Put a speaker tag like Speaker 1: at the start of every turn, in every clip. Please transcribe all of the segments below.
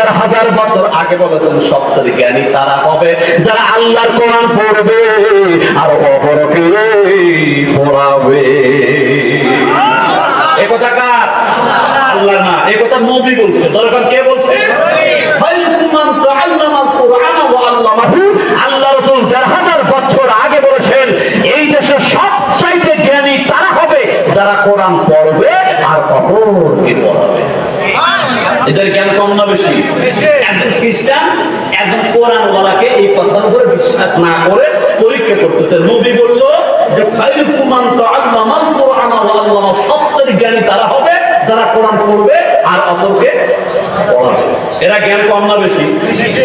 Speaker 1: 1000 বছর আগে বলে তুমি সবচেয়ে জ্ঞানী তারা হবে যারা আল্লাহর কোরআন পড়বে আর অপরকে পড়াবে। এই কথা কার? আল্লাহর না, এই কথা নবী বলছে। দরকার কে বলছে? আল্লাহ রাসূল 1000 বছর আগে বলেছেন এই দেশের সবচাইতে জ্ঞানী তারা হবে যারা কোরআন পড়বে আর অপরকে পড়াবে। এদের জ্ঞান কম না বেশি? একজন খ্রিস্টান একজন কোরআনওয়ালাকে এই কথার উপরে বিশ্বাস না করে পরীক্ষা করতেছে। নবী বলল যে খায়রুকুম মান তাআল্লামাল কোরআন ওয়া আল্লামা, সবচেয়ে জ্ঞানী তারা হবে যারা কোরআন পড়বে আর অপরকে পড়াবে। এরা জ্ঞান কম না বেশি?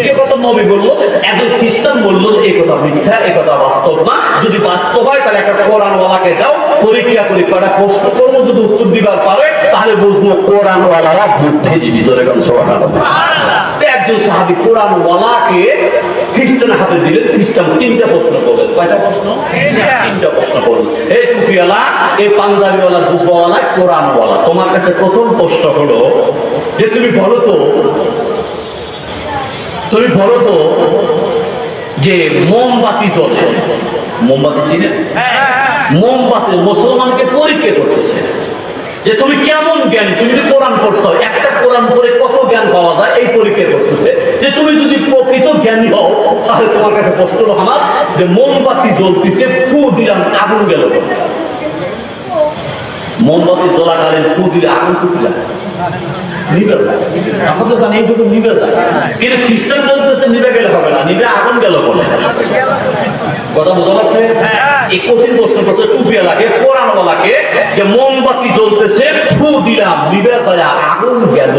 Speaker 1: এই কথা নবী বলল। একজন খ্রিস্টান বলল এই কথা মিথ্যা, এই কথা বাস্তব না। যদি বাস্তব হয় তাহলে একটা কোরআনওয়ালাকে দাও, পরীক্ষা করি, কয়টা প্রশ্ন করবো, যদি উত্তর দিবার পারে তাহলে বুঝবো কোরআনওয়ালারা বুদ্ধিজীবী। জোরে কোন সুবহানাল্লাহ। একজন সাহাবী কোরআনওয়ালাকে খ্রিস্টানের হাতে দিলেন, খ্রিস্টান 3টা প্রশ্ন করলেন। কয়টা প্রশ্ন? 3টা প্রশ্ন করলেন। এই টুপিওয়ালা, এই পাঞ্জাবিওয়ালা, জুব্বাওয়ালা, কোরআনওয়ালা, তোমার কাছে প্রথম প্রশ্ন হলো যে তুমি বলো তো যে মোমবাতি জ্বলে, মোমবাতি চিনে? মোমবাতি মুসলমানকে পরীক্ষা করতেছে যে তুমি কেমন জ্ঞানী, তুমি যদি কোরআন পড়ছো, একটা কোরআন পড়ে কত জ্ঞান পাওয়া যায় এই পরীক্ষা করতেছে। যে তুমি যদি প্রকৃত জ্ঞানী হও তাহলে তোমার কাছে প্রশ্ন আমার যে মোমবাতি জ্বলতেছে, ফু দিলাম, আগুন গেল। মোমবাতি জ্বলাকালীন ফু দিলে আগুন ফুটে যায়, নিবে যায়। আমাদের জানি এইটুকু নিবে যায়, কিন্তু খ্রিস্টান বলতেছে নিবে গেলে হবে না, নিবে আগুন গেল বলে। কথা বোঝা যাচ্ছে? এই কঠিন প্রশ্ন করছে টুপিওয়ালাকে, কোরআনওয়ালাকে যে মোমবাতি জ্বলতেছে, ফু দিলাম, নিবে যায়, আগুন গেল।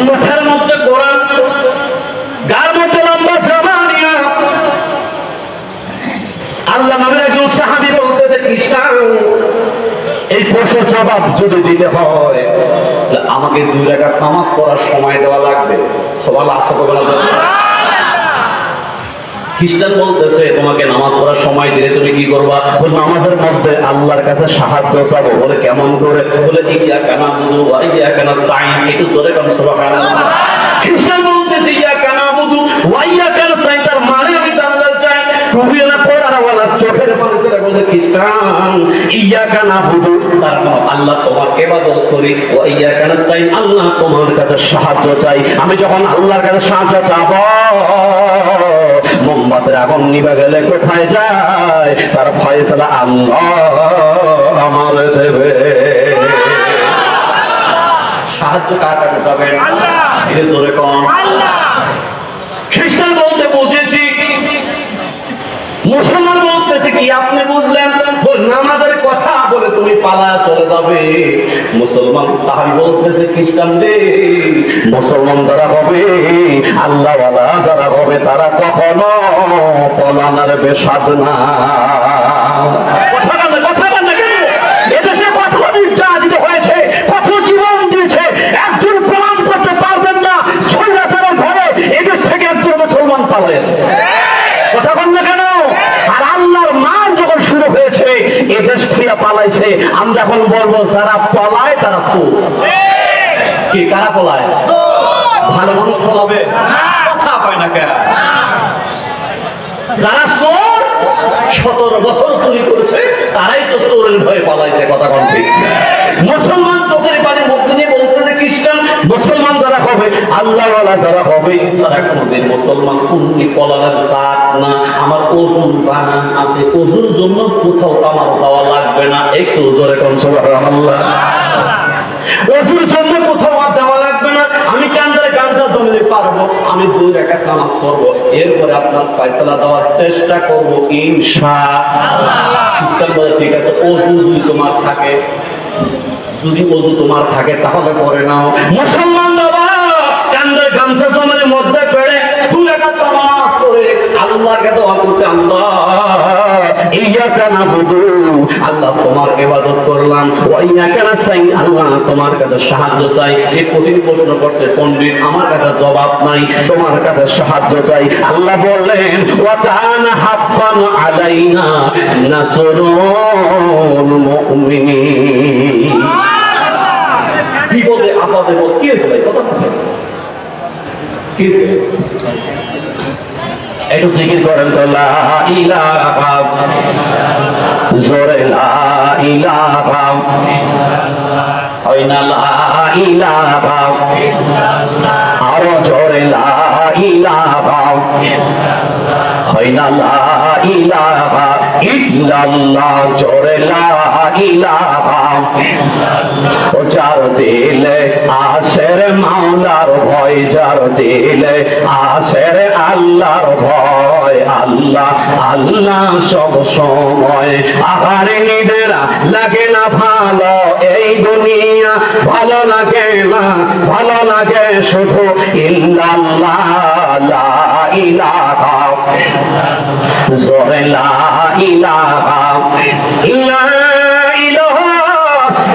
Speaker 1: মাথার মধ্যে কোরআন, গার মধ্যে লম্বা জামা নিয়া আল্লাহ নামের একজন সাহাবী বলতেছে খ্রিস্টান এই প্রশ্ন জবাব যদি দিতে হয় আমাকে 2 রাকাত নামাজ পড়ার সময় দেওয়া লাগবে। সবাই আস্তে করে খ্রিস্টান বলতেছে তোমাকে নামাজ পড়ার সময় দিলে তুমি কি করবা? নামাজের মধ্যে আল্লাহর কাছে সাহায্য চাবো। বলে কেমন করে? বলে ইয়াকা নাবুদু ওয়া ইয়াকা নাস্তাইন। একটু জোরে বলুন সুবহানাল্লাহ। খ্রিস্টান বলতেছে ইয়াকা নাবুদু ওয়া ইয়াকা নাস্তাইন, তার মানে আমি জানতে চাই টুপিওয়ালা কোরআনওয়ালা চোখের পানি ছেড়ে বলে খ্রিস্টান ইয়াকা নাবুদু, তার মানে আল্লাহ তোমার ইবাদত করি, ওয়া ইয়াকা নাস্তাইন, আল্লাহ তোমার কাছে সাহায্য চাই। আমি যখন আল্লাহর কাছে সাহায্য চাবো মোমবাতির আগুন নিভে গেলে কোথায় যায়? তার ফয়সালা আল্লাহ আমার দেবে। সাহায্য কার কাছে যাবে? আল্লাহ। এর জোরে কোন? আল্লাহ। খ্রিস্টান বলতে বুঝেছি, মুসলমান বলতেছে কি আপনি বুঝলেন? নামাজের কথা বলে তুমি পালায়া চলে যাবে। মুসলমান সাহাবী বলতেছে খ্রিস্টান রে, মুসলমান যারা হবে, আল্লাহওয়ালা যারা হবে, তারা কখনো পলানোর বেসাদ না। কথা বল না কেন? এদেশে কত নির্যাতিত হয়েছে, কত জীবন দিয়েছে, একজন প্রমাণ করতে পারবেন না সৈরাচারের ঘরে এদেশ থেকে একজন মুসলমান পালিয়েছে। কথা বল না কেন? আর আল্লাহর মান যখন শুরু হয়েছে এদেশ থেকে পালাইছে। আমরা এখন বলবো যারা পলায় তারা চোর। কি কারা পলায়? ভালো মানুষ পলাবে? কথা হয় না কেন? যারা চোর 17 বছর চুরি করেছে তারাই তো চোরের ভয়ে পালাইছে। কথা কোন ঠিক? মুসলমান চোখের পানি মুক্তি নিয়ে বলতেছে খ্রিস্টান মুসলমান যারা হবে, আল্লাহওয়ালা যারা হবে, তারা কোনদিন মুসলমান কুন্নি পলানোর জাত না। আমার ওজুর বানান আছে, ওজুর জন্য কোথাও আমার যাওয়া লাগবে না। একটু জোরে কোন সুবহানাল্লাহ। ওজুর জন্য কোথাও যাওয়া লাগবে না। আমি কান্দারে গামছা জমিতে পারবো, আমি 2 রাকাত নামাজ পড়বো, এরপরে আপনার ফয়সালা দেওয়ার চেষ্টা করবো ইনশাআল্লাহ। খ্রিস্টান বলে ঠিক আছে, ওজু যদি তোমার থাকে, যদি ওজু তোমার থাকে তাহলে পড়ে নাও। মুসলমান বাবা কান্দারে গামছা জমির মধ্যে পেড়ে 2 রাকাত নামাজ পড়ে আল্লাহর কাছে দোয়া করতে, আল্লাহ ইয়াকা নাবুদু, আল্লাহ তোমার ইবাদত করলাম, ওয়া ইয়াকা নাস্তাইন, আল্লাহ তোমার কাছে সাহায্য চাই। এই কঠিন প্রশ্ন করছে পণ্ডিত, আমার কাছে জবাব নাই, তোমার কাছে সাহায্য চাই। আল্লাহ বললেন ওয়া কানা হাক্কান আলাইনা নাসরুল মুমিনিন। কি একটু জিকির করেন তো লা ইলাহা জোরে লা ইলাহা হয় না লা ইলাহা আরো জোরে লা ইলাহা হয় না লা ইলাহা ইল্লাল্লাহ জোরে লা ইলাহা ও যার দিলে আসের মাওলার ভয় যার দিলে আসের আল্লাহর ভয় আল্লাহ আল্লাহ সব সময় আহারে নিদেরা লাগে না ভালো এই দুনিয়া ভালো লাগে না ভালো লাগে শুধু ইল্লাল্লাহ লা ইলাহা জোরে লা ইলাহা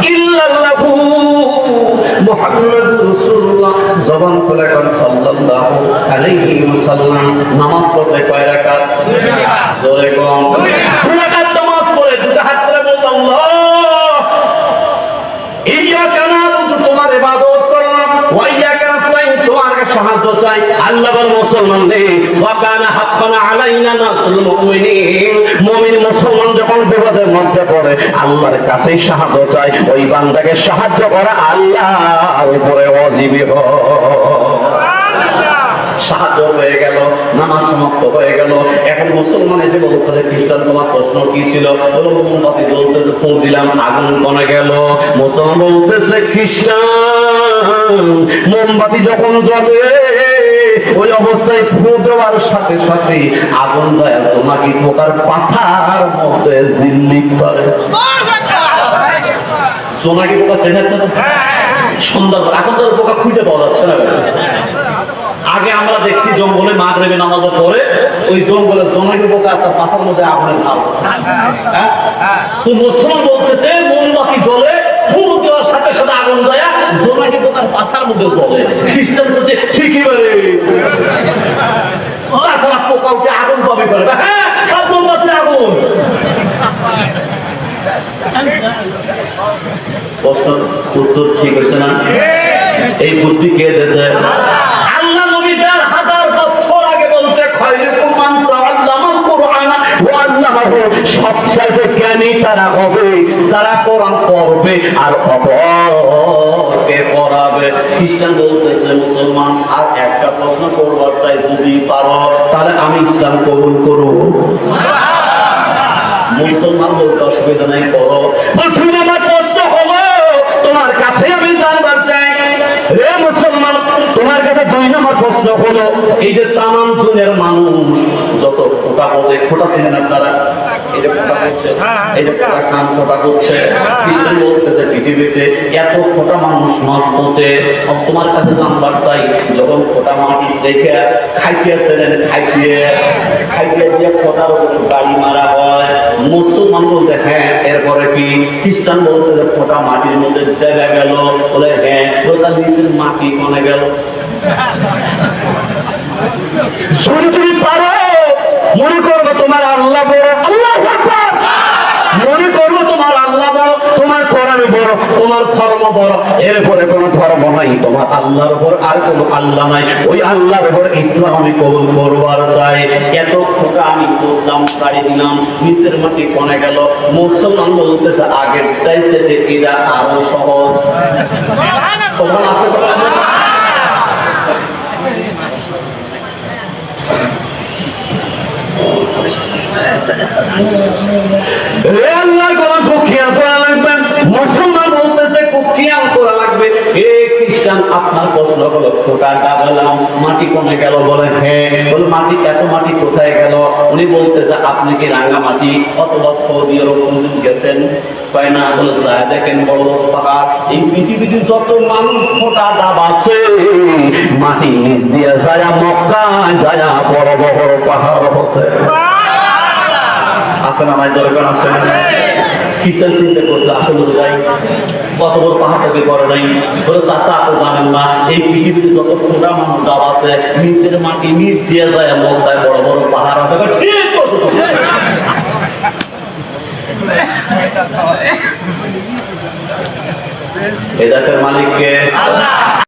Speaker 1: ইল্লাল্লাহু মুহাম্মাদুর রাসূলুল্লাহ জবান খুলে কোন সাল্লাল্লাহু আলাইহি ওয়াসাল্লাম নামাজ পড়তে কয় রাকাত জোরে কোন দুই রাকাত নামাজ পড়ে দুটো হাত তুলে বলতে আল্লাহ ইয়্যাকা না'বুদু তোমার ইবাদত করলাম ওয়া ইয়্যাকা নাস্তাইন তোমার কাছে সাহায্য চাই আল্লাহ বল মুসলমানদের ওয়া কানা হাক্কান আলাইনা নাসরুল মুমিনিন মুমিন মুসলমান যখন বিপদের মধ্যে পড়ে আল্লাহর কাছে সাহায্য চায় ওই বান্দাকে সাহায্য করা আল্লাহর উপরে ওয়াজিব সাহায্য হয়ে গেল নামাজ সমাপ্ত হয়ে গেল এখন মুসলমান এসে বলতে খ্রিস্টান তোমার প্রশ্ন কি ছিল বলো মোমবাতি জ্বলতেছে ফোন দিলাম আগুন কমে গেল মুসলমান বলতেছে খ্রিস্টান মোমবাতি যখন জ্বলে ওই অবস্থায় ফু দেওয়ার সাথে সাথে আগুন যায় তোমাকে পোকার পাছার মধ্যে জিল্লি করে সোনাকি পোকা সেটা সুন্দর এখন তো পোকা খুঁজে পাওয়া যাচ্ছে না আগে আমরা দেখছি জঙ্গলে মাগরিবে নামাজের পরে ওই জঙ্গলে জোনাকি পোকা তার পাছার মধ্যে আগুনের নাম তো মুসলমান বলতেছে মোমবাতি জ্বলে ফু দেওয়ার সাথে সাথে আগুন যায় জোনাকি পোকার পাছার মধ্যে জ্বলে খ্রিস্টান বলছে ঠিকই বলে তাছাড়া পোকা উঠে আগুন কবে করে হ্যাঁ সব মোমবাতি আগুন প্রশ্ন উত্তর ঠিক হয়েছে না এই বুদ্ধি কে দিয়েছে আল্লাহ নবী ১,৫০০ বছর আগে বলছে খায়রুকুম মান তাআল্লামাল কুরআন ওয়া আল্লামাহু সবচেয়ে জ্ঞানী তারা হবে যারা কোরআন পড়বে আর অপরকে পড়াবে খ্রিস্টান বলতেছে মুসলমান আর একটা প্রশ্ন করবার চাই যদি পারো তাহলে আমি ইসলাম কবুল করব মুসলমান বলতে অসুবিধা নাই করো তুমি আমার প্রশ্ন হলো তোমার কাছে আমি জানবার চাই রে মুসলমান তোমার কাছে 2 নম্বর প্রশ্ন হলো এই যে তামাম দুনিয়ার মানুষ যত ফোঁটা পড়ে ফোঁটা চিনেন আপনারা এই যে ফোঁটা করছে এই যে ফোঁটা খান ফোঁটা করছে খ্রিস্টান বলতেছে পৃথিবীতে এত ফোঁটা মানুষ মাছ পড়তে তোমার কাছে জানবার চাই যখন ফোঁটা মাটি দেখে খাইতেছিলেন খাইতে দিয়ে ফোঁটার উপর গাড়ি মারা হয় মুসলমান বলতে হ্যাঁ এরপরে কি খ্রিস্টান বলতে যে ফোঁটা মাটির মধ্যে দেখা গেল বলে হ্যাঁ ওটা নিচের মাটি কনে গেল তুমি পারো মনে করবো তোমার আল্লাহ বড় আল্লাহু আকবার মনে করবো তোমার আল্লাহ বড় তোমার কোরআন বড় তোমার ধর্ম বড় এরপরে কোনো ধর্ম নাই তোমার আল্লাহর উপর আর কোনো আল্লাহ নাই ওই আল্লাহর উপর ইসলাম আমি কবুল করবার চাই এত ফোঁটা আমি করলাম পাড়ি দিলাম নিচের মাটি কনে গেল মুসলমান বলতেছে আগের চাইছে এটা আরো সহজ সমান আপনি মুসলমান বলতেছে খুব খেয়াল করা লাগবে আপনার প্রশ্ন হলো ফোঁটা ডাবলাম মাটি কমে গেল বলে হ্যাঁ বলে মাটি এত মাটি কোথায় গেল উনি বলতেছে আপনি কি রাঙা মাটি অথবা সৌদি আরব গেছেন পায় না বলে যায় দেখেন বড় বড় পাহাড় এই পৃথিবীতে যত মানুষ ফোঁটা ডাব আছে মাটি নিচ দিয়ে যায় মক্কায় যায় বড় বড় পাহাড় আছে আছে না নাই দরকার আছে খ্রিস্টান চিন্তা করতে আসলে যাই কত বড় পাহাড় থেকে করে নাই বলে চাষা আপনি জানেন না এই পৃথিবীতে যত ফোঁটা মানুষ ডাব আছে নিচের মাটি নিচ দিয়ে যায় মক্কায় বড় বড় পাহাড় আছে ঠিক এ জাতের মালিককে আল্লাহ